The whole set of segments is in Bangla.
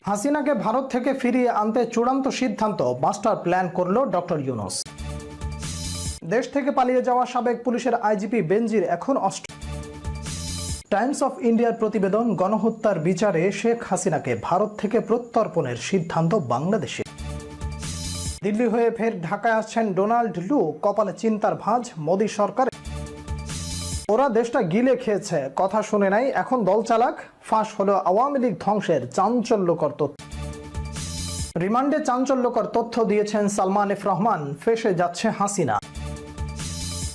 হাসিনাকে ভারত থেকে ফিরিয়ে আনতে চূড়ান্ত সিদ্ধান্ত, মাস্টার প্ল্যান করল ডক্টর ইউনূস। দেশ থেকে পালিয়ে যাওয়া সাবেক পুলিশের আইজিপি বেনজির এখন টাইমস অফ ইন্ডিয়ার প্রতিবেদন, গণহত্যার বিচারে শেখ হাসিনাকে ভারত থেকে প্রত্যর্পণের সিদ্ধান্ত বাংলাদেশে। দিল্লি হয়ে ফের ঢাকায় আসছেন ডোনাল্ড লু, কপালে চিন্তার ভাঁজ মোদী সরকার। ওরা দেশটা গিলে খেয়েছে, কথা শুনে নাই, এখন দল চালাক। ফাঁস হলো আওয়ামী লীগ ধ্বংসের চাঞ্চল্যকর তথ্য। রিমান্ডে চাঞ্চল্যকর তথ্য দিয়েছেন সালমান এফ রহমান, ফেঁসে যাচ্ছে হাসিনা।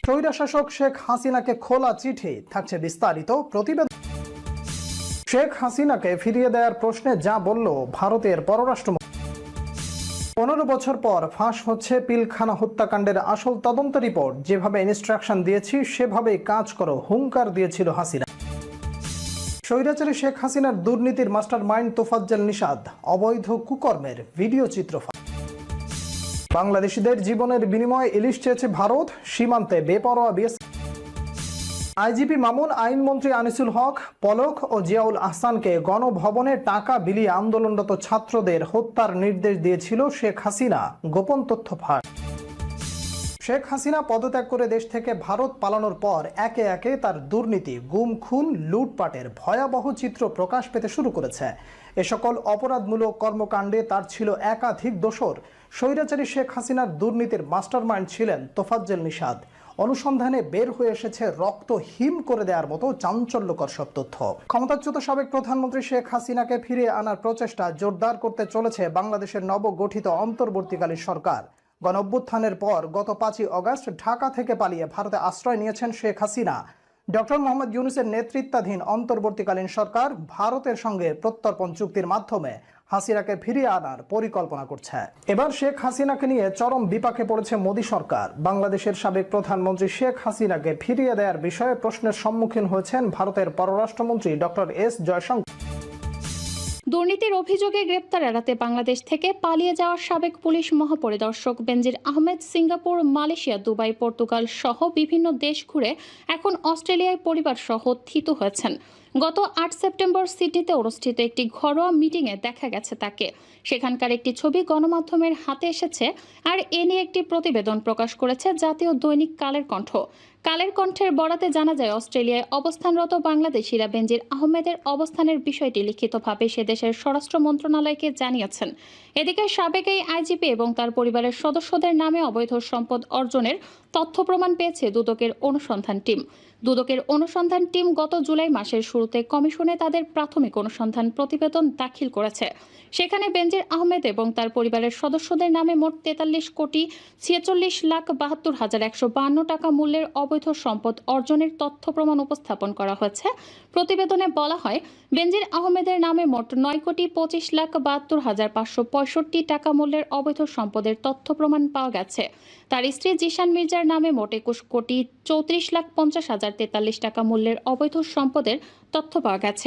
স্বৈরশাসক শেখ হাসিনাকে খোলা চিঠি, থাকছে বিস্তারিত প্রতিবেদন। শেখ হাসিনাকে ফিরিয়ে দেওয়ার প্রশ্নে যা বলল ভারতের পররাষ্ট্রমন্ত্রী। 15 বছর পর ফাঁস হচ্ছে পিলখানা হত্যাকাণ্ডের আসল তদন্ত রিপোর্ট। যেভাবে ইনস্ট্রাকশন দিয়েছি সেভাবেই কাজ করো, হুঙ্কার দিয়েছিল হাসিনা। স্বৈরাচারী শেখ হাসিনার দুর্নীতির মাস্টার মাইন্ড তোফাজ্জল নিষাদ, অবৈধ কুকর্মের ভিডিও চিত্র। বাংলাদেশিদের জীবনের বিনিময়ে ইলিশ চেয়েছে ভারত, সীমান্তে বেপরোয়া বিএসএফ। আইজিপি মামুন, আইনমন্ত্রী আনিসুল হক, পলক ও জিয়াউল আহসানকে গণভবনে টাকা বিলিয়ে আন্দোলনরত ছাত্রদের হত্যার নির্দেশ দিয়েছিল শেখ হাসিনা, গোপন তথ্য ফাঁস। শেখ হাসিনা পদত্যাগ করে দেশ থেকে ভারত পালানোর পর একে একে তার দুর্নীতি, গুম খুন, লুটপাটের ভয়াবহ চিত্র প্রকাশ পেতে শুরু করেছে। এ সকল অপরাধমূলক কর্মকাণ্ডে তার ছিল একাধিক দোসর। স্বৈরাচারী শেখ হাসিনার দুর্নীতির মাস্টারমাইন্ড ছিলেন তোফাজ্জল নিষাদ। অনুসন্ধানে বের হয়ে এসেছে রক্ত হিম করে দেওয়ার মতো চাঞ্চল্যকর সব তথ্য। ক্ষমতাচ্যুত সাবেক প্রধানমন্ত্রী শেখ হাসিনাকে ফিরিয়ে আনার প্রচেষ্টা জোরদার করতে চলেছে বাংলাদেশের নবগঠিত অন্তর্বর্তীকালীন সরকার। গণঅভ্যুত্থানের পর গত 5ই অগস্ট ঢাকা থেকে পালিয়ে ভারতে আশ্রয় নিয়েছেন শেখ হাসিনা। ডক্টর মোহাম্মদ ইউনূসের নেতৃত্বাধীন অন্তর্বর্তীকালীন সরকার ভারতের সঙ্গে প্রত্যর্পণ চুক্তির মাধ্যমে হাসিনাকে ফিরিয়ে আনার পরিকল্পনা করছে। এবার শেখ হাসিনাকে নিয়ে চরম বিপাকে পড়েছে মোদী সরকার। বাংলাদেশের সাবেক প্রধানমন্ত্রী শেখ হাসিনাকে ফিরিয়ে দেওয়ার বিষয়ে প্রশ্নের সম্মুখীন হয়েছেন ভারতের পররাষ্ট্রমন্ত্রী ডক্টর এস জয়শঙ্কর। দুর্নীতির অভিযোগে গ্রেপ্তার এড়াতে বাংলাদেশ থেকে পালিয়ে যাওয়া সাবেক পুলিশ মহাপরিদর্শক Benazir Ahmed Singapore, Malaysia, Dubai, Portugal সহ বিভিন্ন দেশ ঘুরে এখন অস্ট্রেলিয়ায় পরিবার সহ থিত হয়েছেন। গত 8 সেপ্টেম্বর সিডনিতে অনুষ্ঠিত একটি ঘরোয়া মিটিংয়ে দেখা গেছে তাকে। সেখানকার একটি ছবি গণমাধ্যমের হাতে এসেছে, আর এ নিয়ে একটি প্রতিবেদন প্রকাশ করেছে জাতীয় দৈনিক কালের কণ্ঠ। কালের কণ্ঠের বরাতে জানা যায়, অস্ট্রেলিয়ায় অবস্থানরত বাংলাদেশিরা বেনজির আহমেদের অবস্থানের বিষয়টি লিখিতভাবে সে দেশের স্বরাষ্ট্র মন্ত্রণালয়কে জানিয়েছেন। এদিকে সাবেক এই আইজিপি এবং তার পরিবারের সদস্যদের নামে অবৈধ সম্পদ অর্জনের তথ্য প্রমাণ পেয়েছে দুদকের অনুসন্ধান টিম। দুদকের অনুসন্ধান টিম গত জুলাই মাসের শুরুতে কমিশনে তাদের প্রাথমিক অনুসন্ধান প্রতিবেদন দাখিল করেছে। সেখানে বেনজির আহমেদ এবং তার পরিবারের সদস্যদের নামে মোট 43,46,72,152 টাকা মূল্যের অবৈধ সম্পদ অর্জনের তথ্য প্রমাণ উপস্থাপন করা হয়েছে। প্রতিবেদনে বলা হয়, বেনজির আহমেদের নামে মোট 9,25,72,565 টাকা মূল্যের অবৈধ সম্পদের তথ্য প্রমাণ পাওয়া গেছে। তার স্ত্রী জিশান মির্জার নামে মোট 21,34,50,43 টাকা মূল্যের অবৈধ সম্পদের তথ্য পাওয়া গেছে।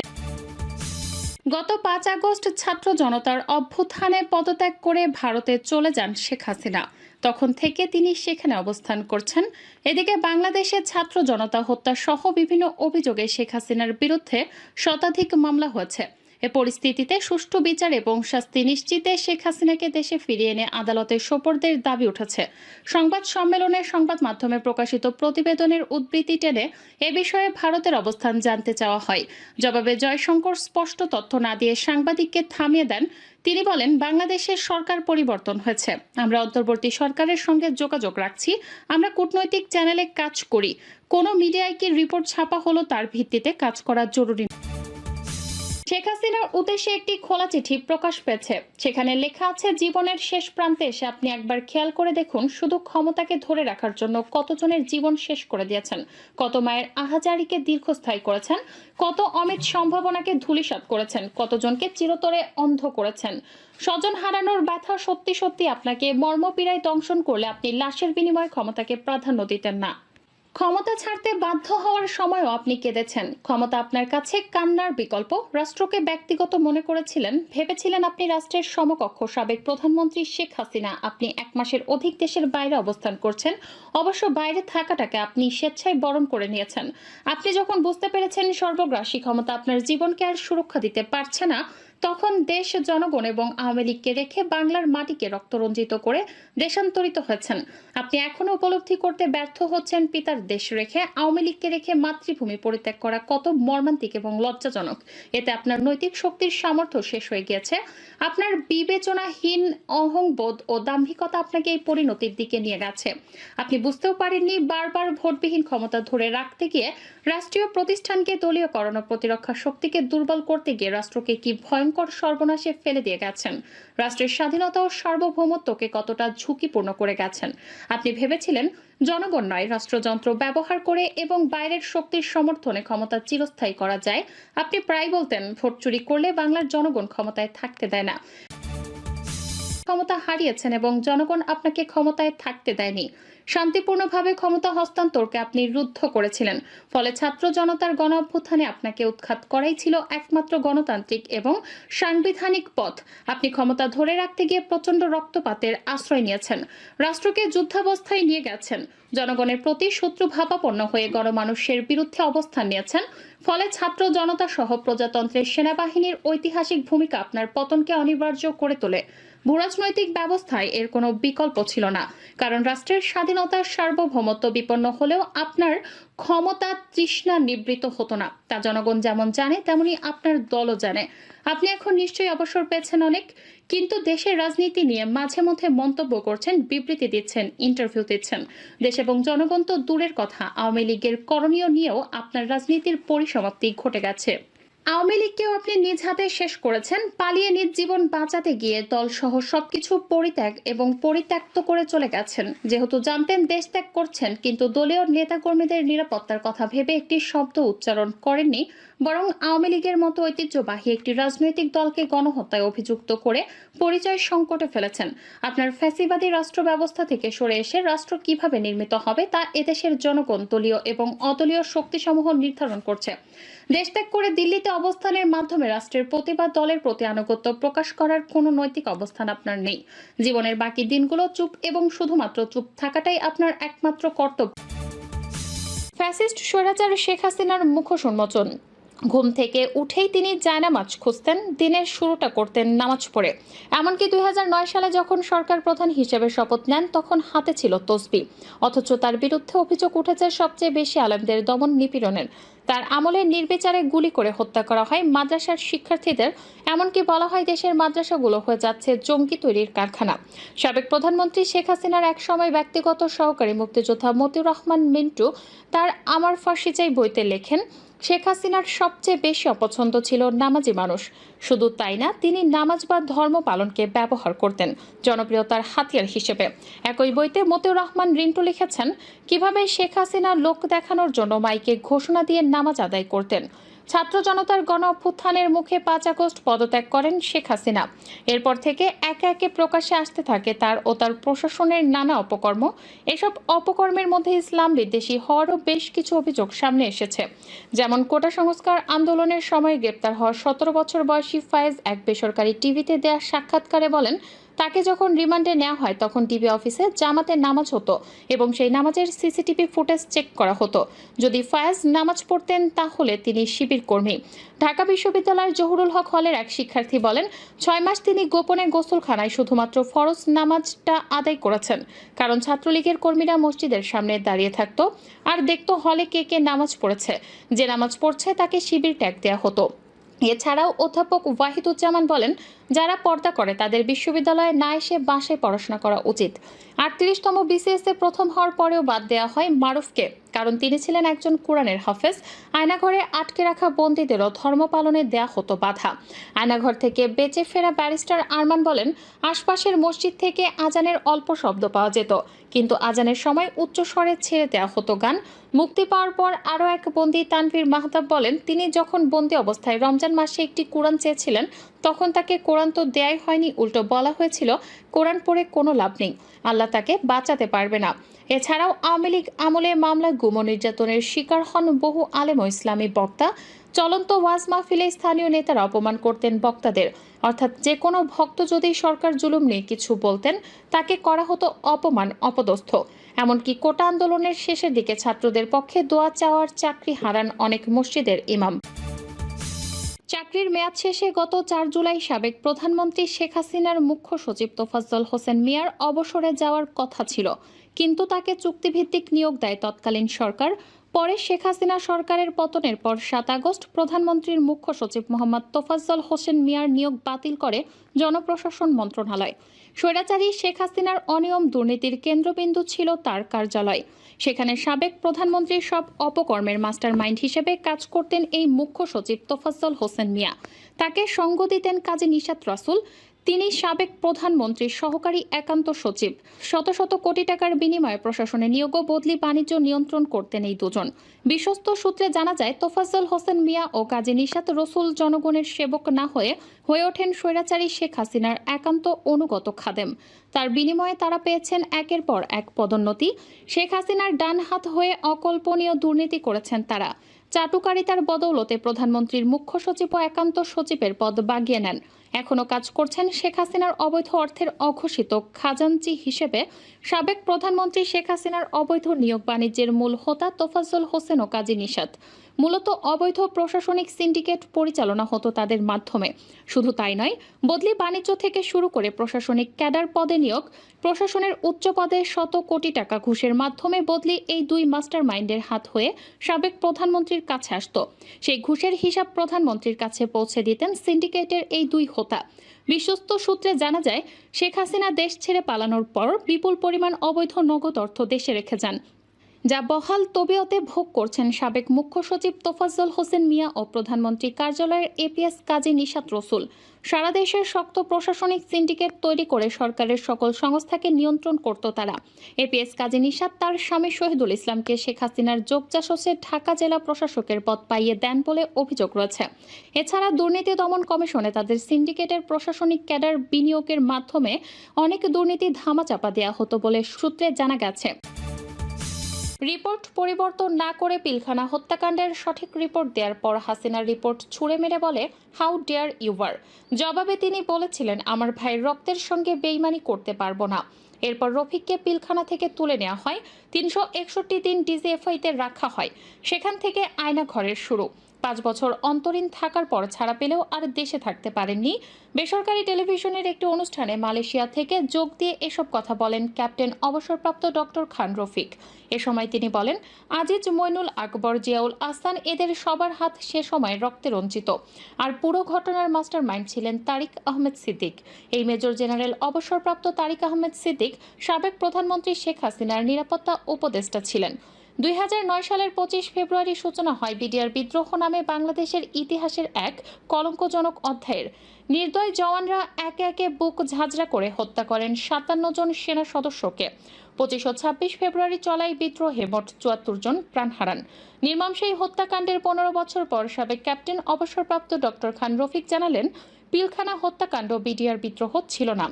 গত 5 আগস্ট ছাত্র জনতার অভ্যুত্থানে পদত্যাগ করে ভারতে চলে যান শেখ হাসিনা। তখন থেকে তিনি সেখানে অবস্থান করছেন। এদিকে বাংলাদেশে ছাত্র জনতা হত্যা সহ বিভিন্ন অভিযোগে শেখ হাসিনার বিরুদ্ধে শতাধিক মামলা হয়েছে। এ পরিস্থিতিতে সুষ্ঠু বিচার এবং শাস্তি নিশ্চিতে শেখ হাসিনাকে দেশে ফিরিয়ে এনে আদালতে সোপর্দের দাবি উঠেছে। সংবাদ সম্মেলনে সংবাদ মাধ্যমে প্রকাশিত প্রতিবেদনের উদ্ধৃতি টেনে এ বিষয়ে ভারতের অবস্থান জানতে চাওয়া হয়। জবাবে জয়শঙ্কর স্পষ্ট তথ্য না দিয়ে সাংবাদিককে থামিয়ে দেন। তিনি বলেন, বাংলাদেশের সরকার পরিবর্তন হয়েছে। আমরা অন্তর্বর্তী সরকারের সঙ্গে যোগাযোগ রাখছি। আমরা কূটনৈতিক চ্যানেলে কাজ করি। কোনো মিডিয়ায় কি রিপোর্ট ছাপা হলো তার ভিত্তিতে কাজ করা জরুরি। শেখ হাসিনার উদ্দেশ্যে একটি খোলা চিঠি প্রকাশ পেয়েছে। সেখানে লেখা আছে, জীবনের শেষ প্রান্তে এসে আপনি একবার খেয়াল করে দেখুন, শুধু ক্ষমতাকে ধরে রাখার জন্য কতজনের জীবন শেষ করে দিয়েছেন, কত মায়ের আহাজারিকে দীর্ঘস্থায়ী করেছেন, কত অমিত সম্ভাবনাকে ধূলিসাৎ করেছেন, কতজনকে চিরতরে অন্ধ করেছেন। স্বজন হারানোর ব্যথা সত্যি সত্যি আপনাকে মর্মপীড়ায় দংশন করলে আপনি লাশের বিনিময়ে ক্ষমতাকে প্রাধান্য দিতেন না। ক্ষমতা ছাড়তে বাধ্য হওয়ার সময়ও আপনি কেঁদেছেন। ক্ষমতা আপনার কাছে কান্নার বিকল্প। রাষ্ট্রকে ব্যক্তিগত মনে করেছিলেন, ভেবেছিলেন আপনি রাষ্ট্রের সমকক্ষ। সাবেক প্রধানমন্ত্রী শেখ হাসিনা, আপনি 1 মাসের অধিক দেশের বাইরে অবস্থান করছেন। অবশ্য বাইরে থাকাটাকে আপনি স্বেচ্ছায় বরণ করে নিয়েছেন। আপনি যখন বুঝতে পেরেছেন সর্বগ্রাসী ক্ষমতা আপনার জীবনকে আর সুরক্ষা দিতে পারছে না, তখন দেশ, জনগণ এবং আওয়ামী লীগকে রেখে বাংলার মাটিকে রক্তরঞ্জিত করে দেশান্তরিত হয়েছেন। আপনি এখনো উপলব্ধি করতে ব্যর্থ হচ্ছেন পিতার দেশ রেখে, আওয়ামী লীগকে রেখে মাতৃভূমি পরিত্যাগ করা কত মর্মান্তিক এবং লজ্জাজনক। এতে আপনার নৈতিক শক্তির সামর্থ্য শেষ হয়ে গিয়েছে। আপনার বিবেচনাহীন অহংবোধ ও দাম্ভিকতা আপনাকে এই পরিণতির দিকে নিয়ে গেছে। আপনি বুঝতেও পারেননি বারবার ভোটবিহীন ক্ষমতা ধরে রাখতে গিয়ে, রাষ্ট্রীয় প্রতিষ্ঠানকে দলীয়করণ ও প্রতিরক্ষা শক্তিকে দুর্বল করতে গিয়ে রাষ্ট্রকে কি ভয়ঙ্কর সর্বনাশে ফেলে দিয়ে গেছেন। রাষ্ট্রের স্বাধীনতা ও সার্বভৌমত্বকে কতটা ঝুঁকিপূর্ণ করে গেছেন। আপনি ভেবেছিলেন জনগণ নয়, রাষ্ট্রযন্ত্র ব্যবহার করে এবং বাইরের শক্তির সমর্থনে ক্ষমতা চিরস্থায়ী করা যায়। আপনি প্রায় বলতেন ভোট চুরি করলে বাংলার জনগণ ক্ষমতায় থাকতে দেয় না। ক্ষমতা হারিয়েছেন এবং জনগণ আপনাকে ক্ষমতায় থাকতে দেয়নি। শান্তিপূর্ণভাবে ক্ষমতা হস্তান্তরকে আপনি রুদ্ধ করেছিলেন। ফলে ছাত্র জনতার গণ অভ্যুত্থানে আপনাকে উৎখাত করাই ছিল একমাত্র গণতান্ত্রিক এবং সাংবিধানিক পথ। আপনি ক্ষমতা ধরে রাখতে গিয়ে প্রচন্ড রক্তপাতের আশ্রয় নিয়েছেন, রাষ্ট্রকে যুদ্ধাবস্থায় নিয়ে গেছেন, জনগণের প্রতি শত্রু ভাবাপন্ন হয়ে গণমানুষের বিরুদ্ধে অবস্থান নিয়েছেন। ফলে ছাত্র জনতা সহ প্রজাতন্ত্রের সেনাবাহিনীর ঐতিহাসিক ভূমিকা আপনার পতনকে অনিবার্য করে তোলে। ভূরাজনৈতিক ব্যবস্থায় এর কোনো বিকল্প ছিল না, কারণ রাষ্ট্রের স্বাধীনতার সার্বভৌমত্ব বিপন্ন হলেও আপনার ক্ষমতা তৃষ্ণা নিবৃত হতো না। তা জনগণ যেমন জানে, তেমনি আপনার দলও জানে। আপনি এখন নিশ্চয়ই অবসর পেয়েছেন অনেক, কিন্তু দেশের রাজনীতি নিয়ে মাঝে মধ্যে মন্তব্য করছেন, বিবৃতি দিচ্ছেন, ইন্টারভিউ দিচ্ছেন। দেশ এবং জনগণ তো দূরের কথা, আওয়ামী লীগের করণীয় নিয়েও আপনার রাজনীতির পরিসমাপ্তি ঘটে গেছে। আওয়ামী লীগকেও আপনি নিজ হাতে শেষ করেছেন। পালিয়ে নিজ জীবন বাঁচাতে গিয়ে দলসহ সবকিছু পরিত্যাগ এবং পরিত্যক্ত করে চলে গেছেন। যেহেতু জানতেন দেশ ত্যাগ করছেন, কিন্তু দলীয় নেতাকর্মীদের নিরাপত্তার কথা ভেবে একটি শব্দ উচ্চারণ করেননি, বরং আওয়ামী লীগের মতো ঐতিহ্যবাহী একটি রাজনৈতিক দলকে গণহত্যায় অভিযুক্ত করে পরিচয় সংকটে ফেলেছেন। আপনার ফ্যাসিবাদী রাষ্ট্র ব্যবস্থা থেকে সরে এসে রাষ্ট্র কিভাবে নির্মিত হবে তা এদেশের জনগণ, দলীয় এবং অদলীয় শক্তিসমূহ নির্ধারণ করছে। দেশ ত্যাগ করে দিল্লিতে অবস্থানের মাধ্যমে রাষ্ট্রের প্রতিবাদ দলের প্রতি আনুগত্য প্রকাশ করার কোনো নৈতিক অবস্থান আপনার নেই। জীবনের বাকি দিনগুলো চুপ এবং শুধুমাত্র চুপ থাকাটাই আপনার একমাত্র কর্তব্য। ফ্যাসিস্ট স্বৈরাচার শেখ হাসিনার মুখোশ উন্মোচন। ঘুম থেকে উঠেই তিনি জায়নামাজ খুঁজতেন, দিনের শুরুটা করতেন নামাজ পড়ে। এমনকি 2009 সালে যখন সরকার প্রধান হিসেবে শপথ নেন, তখন হাতে ছিল তসবিহ। অথচ তার বিরুদ্ধে অভিযোগ উঠেছে সবচেয়ে বেশি আলেমদের দমন নিপীড়নের। তার আমলে নির্বিচারে গুলি করে হত্যা করা হয় মাদ্রাসার শিক্ষার্থীদের। এমনকি বলা হয় দেশের মাদ্রাসাগুলো হয়ে যাচ্ছে জঙ্গি তৈরির কারখানা। সাবেক প্রধানমন্ত্রী শেখ হাসিনার এক সময় ব্যক্তিগত সহকারী মুক্তিযোদ্ধা মতিউর রহমান মিন্টু তার আমার ফাঁসি চাই বইতে লেখেন, শেখ হাসিনার সবচেয়ে বেশি অপছন্দ ছিল নামাজি মানুষ। শুধু তাই না, তিনি নামাজ বা ধর্ম পালনকে ব্যবহার করতেন জনপ্রিয়তার হাতিয়ার হিসেবে। একই বইতে মতিউর রহমান রিন্টু লিখেছেন কিভাবে শেখ হাসিনা লোক দেখানোর জন্য মাইকে ঘোষণা দিয়ে নামাজ আদায় করতেন। ছাত্র জনতার গণ অভ্যুত্থানের মুখে 5 আগস্ট পদত্যাগ করেন শেখ হাসিনা। এরপর থেকে একে একে প্রকাশ্যে আসতে থাকে তার ও তার প্রশাসনের নানা অপকর্ম। এসব অপকর্মের মধ্যে ইসলাম বিদ্বেষী হওয়ারও বেশ কিছু অভিযোগ সামনে এসেছে। যেমন কোটা সংস্কার আন্দোলনের সময় গ্রেপ্তার হওয়া 17 বছর বয়সী ফায়েজ এক বেসরকারি টিভিতে দেয়া সাক্ষাৎকারে বলেন, তাকে যখন রিমান্ডে নেওয়া হয় তখন টিভি অফিসে জামাতের নামাজ হতো এবং সেই নামাজের সিসিটিভি ফুটেজ চেক করা হতো। যদি ফায়েজ নামাজ পড়তেন তাহলে তিনি শিবির কর্মী। ঢাকা বিশ্ববিদ্যালয়ের জহুরুল হক হলের এক শিক্ষার্থী বলেন, 6 মাস তিনি গোপনে গোসলখানায় শুধুমাত্র ফরজ নামাজটা আদায় করেছেন, কারণ ছাত্রলীগের কর্মীরা মসজিদের সামনে দাঁড়িয়ে থাকতো আর দেখতো হলে কে কে নামাজ পড়েছে। যে নামাজ পড়ছে তাকে শিবির ট্যাগ দেওয়া হতো। এছাড়াও অধ্যাপক ওয়াহিদুজ্জামান বলেন, যারা পর্দা করে তাদের বিশ্ববিদ্যালয়ে না এসে বাসায় পড়াশোনা করা উচিত। 38তম বিসিএসে প্রথম হওয়ার পরেও বাদ দেওয়া হয় মারুফকে, কারণ তিনি ছিলেন একজন কোরআনের হাফেজ। আয়নাঘরে আটকে রাখা বন্দীদেরও ধর্ম পালনে দেয়া হতো বাধা। আয়নাঘর থেকে বেঁচে ফেরা ব্যারিস্টার আরমান বলেন, আশপাশের মসজিদ থেকে আজানের অল্প শব্দ পাওয়া যেত, কিন্তু আজানের সময় উচ্চস্বরে ছেড়ে দেওয়া হতো গান। মুক্তি পাওয়ার পর আরও এক বন্দী তানভীর মাহতাব বলেন, তিনি যখন বন্দী অবস্থায় রমজান মাসে একটি কোরআন চেয়েছিলেন, তখন তাকে কোরআন তো দেয়াই হয়নি, উল্টো বলা হয়েছিল কোরআন পড়ে কোনো লাভ নেই, আল্লাহ তাকে বাঁচাতে পারবে না। এছাড়াও আওয়ামী লীগ আমলে মামলা গুম ও নির্যাতনের শিকার হন বহু আলেম ও ইসলামী বক্তা। চলন্ত ওয়াজ মাহফিলে স্থানীয় নেতারা অপমান করতেন বক্তাদের, অর্থাৎ যে কোনো ভক্ত যদি সরকার জুলুম নিয়ে কিছু বলতেন তাকে করা হতো অপমান, অপদস্থ। এমনকি কোটা আন্দোলনের শেষের দিকে ছাত্রদের পক্ষে দোয়া চাওয়ার চাকরি হারান অনেক মসজিদের ইমাম। চাকরির মেয়াদ শেষে গত 4 জুলাই সাবেক প্রধানমন্ত্রী শেখ হাসিনার মুখ্য সচিব তোফাজ্জল হোসেন মিয়ার অবসরে যাওয়ার কথা ছিল, কিন্তু তাকে চুক্তিভিত্তিক নিয়োগ দেয় তৎকালীন সরকার। পরে শেখ হাসিনা সরকারের পতনের পর 7 আগস্ট প্রধানমন্ত্রীর মুখ্য সচিব মোহাম্মদ তোফাজ্জল হোসেন মিয়ার নিয়োগ বাতিল করে জনপ্রশাসন মন্ত্রণালয়। স্বৈরাচারী শেখ হাসিনার অনিয়ম দুর্নীতির কেন্দ্রবিন্দু ছিল তার কার্যালয়। সেখানে সাবেক প্রধানমন্ত্রীর সব অপকর্মের মাস্টারমাইন্ড হিসেবে কাজ করতেন এই মুখ্য সচিব তোফাজ্জল হোসেন মিয়া। তাকে সঙ্গ দিতেন কাজী নিশাত রাসুল। তিনি সাবেক প্রধানমন্ত্রীর সহকারী একান্ত সচিব। শত শত কোটি টাকার বিনিময়ে প্রশাসনে নিয়োগ ও বদলি বাণিজ্য নিয়ন্ত্রণ করতেন এই দুজন। বিশ্বস্ত সূত্রে জানা যায়, তোফাজ্জল হোসেন মিয়া ও কাজী নিশাত রসুল জনগণের সেবক না হয়ে ওঠেন স্বৈরাচারী শেখ হাসিনার একান্ত অনুগত খাদেম। তার বিনিময়ে তারা পেয়েছেন একের পর এক পদোন্নতি। শেখ হাসিনার ডান হাত হয়ে অকল্পনীয় দুর্নীতি করেছেন তারা। চাটুকারিতার বদৌলতে প্রধানমন্ত্রীর মুখ্য সচিব ও একান্ত সচিবের পদ বাগিয়ে নেন। এখনো কাজ করছেন শেখ হাসিনার অবৈধ অর্থের অঘোষিত খাজাঞ্চি হিসেবে। সাবেক প্রধানমন্ত্রী শেখ হাসিনার অবৈধ নিয়োগ বাণিজ্যের মূল হোতা তোফাজ্জল হোসেন ও কাজী নিশাত। মূলত অবৈধ প্রশাসনিক সিন্ডিকেট পরিচালনা হতো তাদের মাধ্যমে। শুধু তাই নয়, বদলি বাণিজ্য থেকে শুরু করে প্রশাসনিক ক্যাডার পদে নিয়োগ, প্রশাসনের উচ্চ পদে শত কোটি টাকা ঘুষের মাধ্যমে বদলি এই দুই মাস্টার মাইন্ডের হাত হয়ে সাবেক প্রধানমন্ত্রীর কাছে আসত। সেই ঘুষের হিসাব প্রধানমন্ত্রীর কাছে পৌঁছে দিতেন সিন্ডিকেটের এই দুই হোতা। বিশ্বস্ত সূত্রে জানা যায়, শেখ হাসিনা দেশ ছেড়ে পালানোর পর বিপুল পরিমাণ অবৈধ নগদ অর্থ দেশে রেখে যান, যা বহাল তবিয়তে ভোগ করছেন সাবেক মুখ্য সচিব তোফাজ্জল হোসেন মিয়া ও প্রধানমন্ত্রী কার্যালয়ের এপিএস কাজী নিশাত রসুল। সারা দেশের শক্ত প্রশাসনিক সিন্ডিকেট তৈরি করে সরকারের সকল সংস্থাকে নিয়ন্ত্রণ করত তারা। এপিএস কাজী নিশাত তার স্বামী শহীদুল ইসলামকে শেখ হাসিনার যোগজাসসে ঢাকা জেলা প্রশাসকের পদ পাইয়ে দেন বলে অভিযোগ রয়েছে। এছাড়া দুর্নীতি দমন কমিশনে তাদের সিন্ডিকেটের প্রশাসনিক ক্যাডার বিনিয়োগের মাধ্যমে অনেক দুর্নীতি ধামাচাপা দেওয়া হতো বলে সূত্রে জানা গেছে। রিপোর্ট পরিবর্তন না করে পিলখানা হত্যাকাণ্ডের সঠিক রিপোর্ট দেওয়ার পর হাসিনার রিপোর্ট ছুঁড়ে মেরে বলে, হাউ ডেয়ার ইউ আর। জবাবে তিনি বলেছিলেন, আমার ভাইয়ের রক্তের সঙ্গে বেইমানি করতে পারবো না। এরপর রফিককে পিলখানা থেকে তুলে নেওয়া হয়, 361 দিন ডিজিএফআইতে রাখা হয়। সেখান থেকে আয়না ঘরের শুরু। 5 বছর অন্তরীণ থাকার পর ছাড়া পেলেও আর দেশে থাকতে পারেননি। বেসরকারি টেলিভিশনের একটি অনুষ্ঠানে মালয়েশিয়া থেকে যোগ দিয়ে এসব কথা বলেন ক্যাপ্টেন অবসরপ্রাপ্ত ডক্টর খান রফিক। এ সময় তিনি বলেন, আজিজ, মইনুল, আকবর, জিয়াউল আহসান, এদের সবার হাত সে সময় রক্তে রঞ্জিত। আর পুরো ঘটনার মাস্টার মাইন্ড ছিলেন তারিক আহমেদ সিদ্দিক। এই মেজর জেনারেল অবসরপ্রাপ্ত তারিক আহমেদ সিদ্দিক সাবেক প্রধানমন্ত্রী শেখ হাসিনার নিরাপত্তা উপদেষ্টা ছিলেন। 2009 সালের 25 ফেব্রুয়ারি সূচনা হয় বিডিআর বিদ্রোহ নামে বাংলাদেশের ইতিহাসের এক কলঙ্কজনক অধ্যায়ের। নির্দয় জওয়ানরা একে একে বুক ঝাঁঝরা করে হত্যা করেন 57 জন সেনা সদস্যকে। 25 ও 26 ফেব্রুয়ারি চলাই বিদ্রোহে মোট 74 জন প্রাণ হারান। নির্মম সেই হত্যাকাণ্ডের 15 বছর পর সাবেক ক্যাপ্টেন অবসরপ্রাপ্ত ডক্টর খান রফিক জানালেন, পিলখানা হত্যাকাণ্ড বিডিআর বিদ্রোহ ছিল না,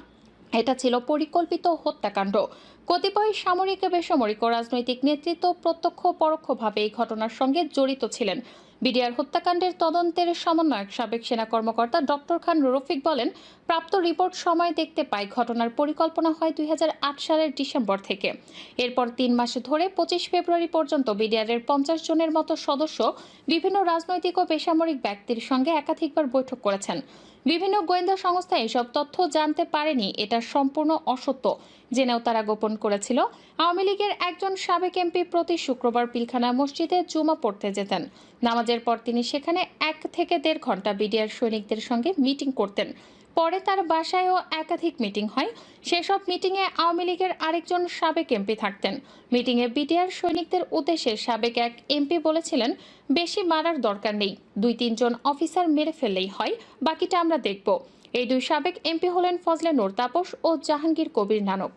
এটা ছিল পরিকল্পিত হত্যাকাণ্ড। কতিপয় সামরিক, বেসামরিক ও রাজনৈতিক নেতৃত্ব প্রত্যক্ষ পরোক্ষভাবে এই ঘটনার সঙ্গে জড়িত ছিলেন। বিডিআর হত্যাকাণ্ডের তদন্তের সমন্বয়ক সাবেক সেনা কর্মকর্তা ডক্টর খান রফিক বলেন, প্রাপ্ত রিপোর্ট সময় দেখতে পাই ঘটনার পরিকল্পনা হয় 2008 সালের ডিসেম্বর থেকে। এরপর 3 মাস ধরে 25 ফেব্রুয়ারি পর্যন্ত বিডিআরের 50 জনের মতো সদস্য বিভিন্ন রাজনৈতিক ও বেসামরিক ব্যক্তির সঙ্গে একাধিকবার বৈঠক করেছেন। বিভিন্ন গোয়েন্দা সংস্থা এসব তথ্য জানতে পারেনি, এটা সম্পূর্ণ অসত্য। জেনেও তারা গোপন করেছিল। আওয়ামী লীগের একজন সাবেক এমপি প্রতি শুক্রবার পিলখানা মসজিদে জুমা পড়তে যেতেন। নামাজের পর তিনি সেখানে 1 থেকে 1.5 ঘন্টা বিডিআর সৈনিকদের সঙ্গে মিটিং করতেন। পরে তার বাসায়ও একাধিক মিটিং হয়। সেসব মিটিংয়ে আওয়ামী লীগের আরেকজন সাবেক এমপি থাকতেন। মিটিংয়ে বিডিআর সৈনিকদের উদ্দেশ্যে সাবেক এক এমপি বলেছিলেন, বেশি মারার দরকার নেই, 2-3 জন অফিসার মেরে ফেললেই হয়, বাকিটা আমরা দেখব। এই দুই সাবেক এমপি হলেন ফজলে নূর তাপস ও জাহাঙ্গীর কবির নানক।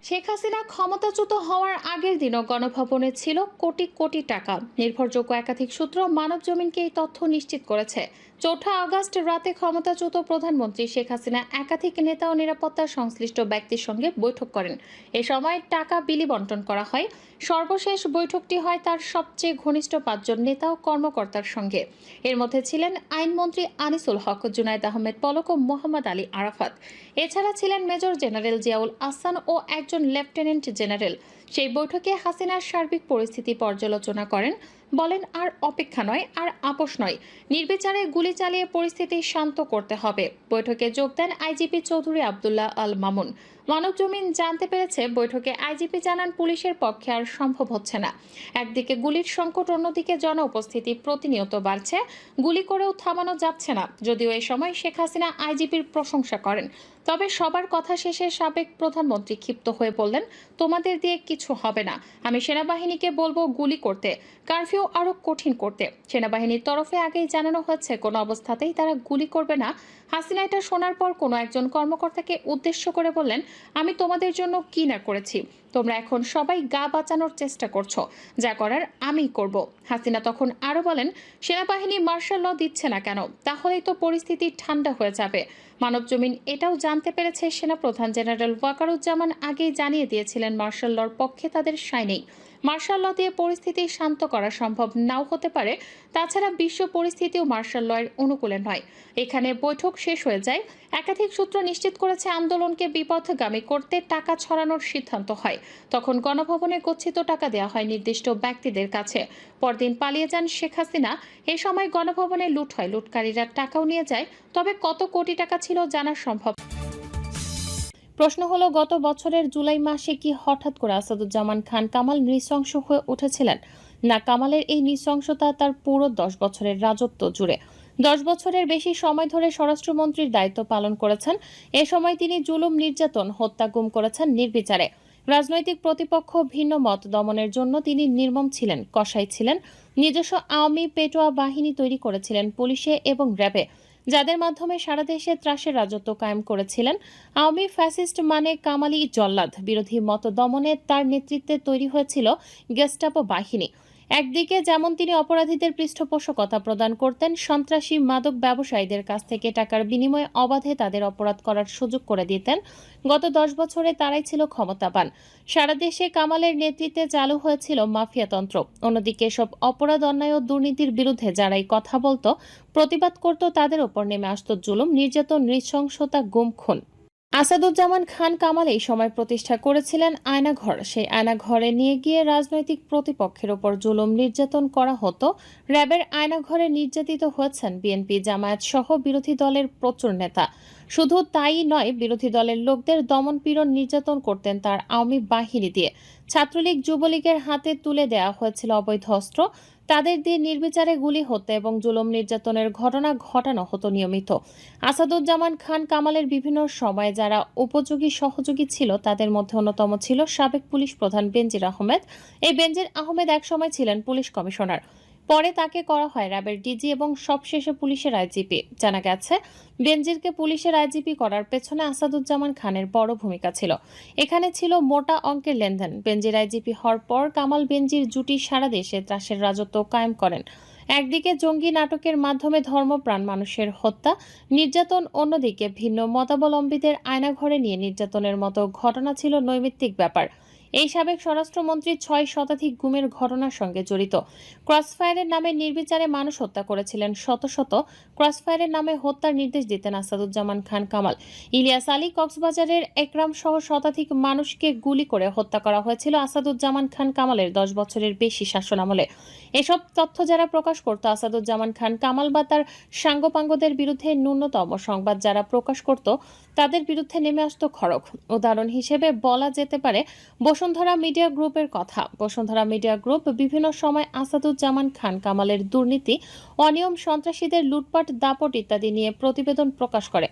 শেখ হাসিনা ক্ষমতাচ্যুত হওয়ার আগের দিনও গণভবনে ছিল কোটি কোটি টাকা। নির্ভরযোগ্য একাধিক সূত্র মানবজমিনকে এই তথ্য নিশ্চিত করেছে। 4 আগস্ট রাতে ক্ষমতাচ্যুত প্রধানমন্ত্রী শেখ হাসিনা একাধিক নেতা ও নিরাপত্তা সংশ্লিষ্ট ব্যক্তির সঙ্গে বৈঠক করেন। এ সময় টাকা বিলি বন্টন করা হয়। সর্বশেষ বৈঠকটি হয় তার সবচেয়ে ঘনিষ্ঠ 5 জন নেতা ও কর্মকর্তার সঙ্গে। এর মধ্যে ছিলেন আইনমন্ত্রী আনিসুল হক, জুনায়েদ আহমেদ পলক ও মোহাম্মদ আলী আরাফাত। এছাড়া ছিলেন মেজর জেনারেল জিয়াউল আহসান ও একজন লেফটেন্যান্ট জেনারেল। সেই বৈঠকে হাসিনার সার্বিক পরিস্থিতি পর্যালোচনা করেন, বলেন আর অপেক্ষা নয় আর আপোষ নয়, নির্বিচারে গুলি চালিয়ে পরিস্থিতি শান্ত করতে হবে। বৈঠকে যোগ দেন আইজিপি চৌধুরী আব্দুল্লাহ আল মামুন। মানবজমিন জানতে পেরেছে, বৈঠকে আইজিপি জানান পুলিশের পক্ষে আর সম্ভব হচ্ছে না। একদিকে গুলির সংকট, অন্যদিকে জন উপস্থিতি প্রতিনিয়ত বাড়ছে, গুলি করেও থামানো যাচ্ছে না। যদিও এ সময় শেখ হাসিনা আইজিপির প্রশংসা করেন, তবে সবার কথা শেষে সাবেক প্রধানমন্ত্রী ক্ষিপ্ত হয়ে বললেন, তোমাদের দিয়ে কিছু হবে না। আমি সেনাবাহিনীকে বলবো গুলি করতে, কারফিউ আরো কঠিন করতে। সেনাবাহিনীর তরফে আগেই জানানো হয়েছে কোনো অবস্থাতেই তারা গুলি করবে না। হাসিনা এটা শোনার পর কোনো একজন কর্মকর্তাকে উদ্দেশ্য করে বললেন, আমি তোমাদের জন্য কি না করেছি, তোমরা এখন সবাই গা বাঁচানোর চেষ্টা করছো, যা করার আমিই করব। হাসিনা তখন আরো বলেন, সেনাবাহিনী মার্শাল ল দিচ্ছে না কেন, তাহলেই তো পরিস্থিতি ঠান্ডা হয়ে যাবে। মানবজমিন এটাও জানতে পেরেছে, সেনাপ্রধান জেনারেল ওয়াকারুজ্জামান আগেই জানিয়ে দিয়েছিলেন মার্শাল লর পক্ষে তাদের সায় নেই। মার্শাল ল দিয়ে পরিস্থিতি শান্ত করা সম্ভব নাও হতে পারে। তাছাড়া বিশ্ব পরিস্থিতিও মার্শাল ল এর অনুকূলে নয়। এখানে বৈঠক শেষ হয়ে যায়। একাধিক সূত্র নিশ্চিত করেছে, আন্দোলনকে বিপথগামী করতে টাকা ছড়ানোর সিদ্ধান্ত হয়। তখন গণভবনে গচ্ছিত টাকা দেওয়া হয় নির্দিষ্ট ব্যক্তিদের কাছে। পরদিন পালিয়ে যান শেখ হাসিনা। এ সময় গণভবনে লুট হয়, লুটকারীরা টাকাও নিয়ে যায়। তবে কত কোটি টাকা ছিল জানা সম্ভব। প্রশ্ন হলো, গত বছরের জুলাই মাসে কি হঠাৎ করে আসাদুজ্জামান খান কামাল নৃশংস হয়ে উঠেছিলেন, না কামালের এই নৃশংসতা তার পুরো 10 বছরের রাজত্ব জুড়ে? 10 বছরের বেশি সময় ধরে স্বরাষ্ট্রমন্ত্রীর দায়িত্ব পালন করেছেন। এ সময় তিনি জুলুম, নির্যাতন, হত্যা, গুম করেছেন নির্বিচারে। রাজনৈতিক প্রতিপক্ষ ভিন্ন মত দমনের জন্য তিনি নির্মম ছিলেন, কসাই ছিলেন। নিজস্ব আওয়ামী পেটোয়া বাহিনী তৈরি করেছিলেন পুলিশে এবং র্যাবে, যাদের মাধ্যমে সারা দেশে ত্রাসের রাজত্ব কায়েম করেছিলেন। আওয়ামী ফ্যাসিস্ট মানে কামালি জল্লাদ। বিরোধী মত দমনে তার নেতৃত্বে তৈরি হয়েছিল গেস্টাপো বাহিনী। একদিকে যেমন তিনি অপরাধীদের পৃষ্ঠপোষকতা প্রদান করতেন, সন্ত্রাসী মাদক ব্যবসায়ীদের কাছ থেকে টাকার বিনিময়ে অবাধে তাদের অপরাধ করার সুযোগ করে দিতেন। গত 10 বছরে তারাই ছিল ক্ষমতাবান। সারা দেশে কামালের নেতৃত্বে চালু হয়েছিল মাফিয়াতন্ত্র। অন্যদিকে সব অপরাধ, অন্যায় ও দুর্নীতির বিরুদ্ধে যারাই কথা বলতো, প্রতিবাদ করত, তাদের ওপর নেমে আসত জুলুম, নির্যাতন, নৃশংসতা, গুম, খুন। আসাদুজ্জামান খান কামাল এই সময় প্রতিষ্ঠা করেছিলেন আয়নাঘর। সেই আয়নাঘরে নিয়ে গিয়ে রাজনৈতিক প্রতিপক্ষের ওপর জুলুম, নির্যাতন করা হতো। র্যাবের আয়নাঘরে নির্যাতিত হয়েছেন বিএনপি, জামায়াত সহ বিরোধী দলের প্রচুর নেতা। শুধু তাই নয়, বিরোধী দলের লোকদের দমন, পীড়ন, নির্যাতন করতেন তার আওয়ামী বাহিনী দিয়ে। ছাত্রলীগ, যুবলীগের হাতে তুলে দেওয়া হয়েছিল অবৈধ অস্ত্র। তাদের দিয়ে নির্বিচারে গুলি হতো এবং জুলুম, নির্যাতনের ঘটনা ঘটানো হতো নিয়মিত। আসাদুজ্জামান খান কামালের বিভিন্ন সময়ে যারা উপযোগী সহযোগী ছিল, তাদের মধ্যে অন্যতম ছিল সাবেক পুলিশ প্রধান বেনজির আহমেদ। এই বেনজির আহমেদ একসময় ছিলেন পুলিশ কমিশনার, পরে তাকে করা হয় র্যাবের ডিজি এবং সবশেষে পুলিশের আইজিপি। জানা গেছে, বেনজিরকে পুলিশের আইজিপি করার পেছনে আসাদুজ্জামান খানের বড় ভূমিকা ছিল। এখানে ছিল মোটা অঙ্কের লেনদেন। বেনজির আইজিপি হওয়ার পর কামাল বেনজির জুটি সারা দেশে ত্রাসের রাজত্ব কায়েম করেন। একদিকে জঙ্গি নাটকের মাধ্যমে ধর্মপ্রাণ মানুষের হত্যা, নির্যাতন, অন্যদিকে ভিন্ন মতাবলম্বীদের আয়নাঘরে নিয়ে নির্যাতনের মতো ঘটনা ছিল নৈমিত্তিক ব্যাপার। এই সাবেক স্বরাষ্ট্রমন্ত্রী 6 শতাধিক গুমের ঘটনার সঙ্গে জড়িত। ক্রসফায়ারের নামে নির্বিচারে মানুষ হত্যা করেছিলেন শত শত। ক্রসফায়ারের নামে হত্যার নির্দেশ দিতেন আসাদুজ্জামান খান কামাল। ইলিয়াস আলী, কক্সবাজারের একরাম সহ শতাধিক মানুষকে গুলি করে হত্যা করা হয়েছিল আসাদুজ্জামান খান কামালের 10 বছরের বেশি শাসনামলে। এসব তথ্য যারা প্রকাশ করত, আসাদুজ্জামান খান কামাল বা তার সাঙ্গপাঙ্গদের বিরুদ্ধে ন্যূনতম সংবাদ যারা প্রকাশ করত, তাদের বিরুদ্ধে নেমে আসত খড়গ। উদাহরণ হিসেবে বলা যেতে পারে বসুন্ধরা মিডিয়া গ্রুপের কথা। বসুন্ধরা মিডিয়া গ্রুপ বিভিন্ন সময় আসাদুজ্জামান খান কামালের দুর্নীতি, অনিয়ম, সন্ত্রাসীদের লুটপাট, দাপট ইত্যাদি নিয়ে প্রতিবেদন প্রকাশ করে।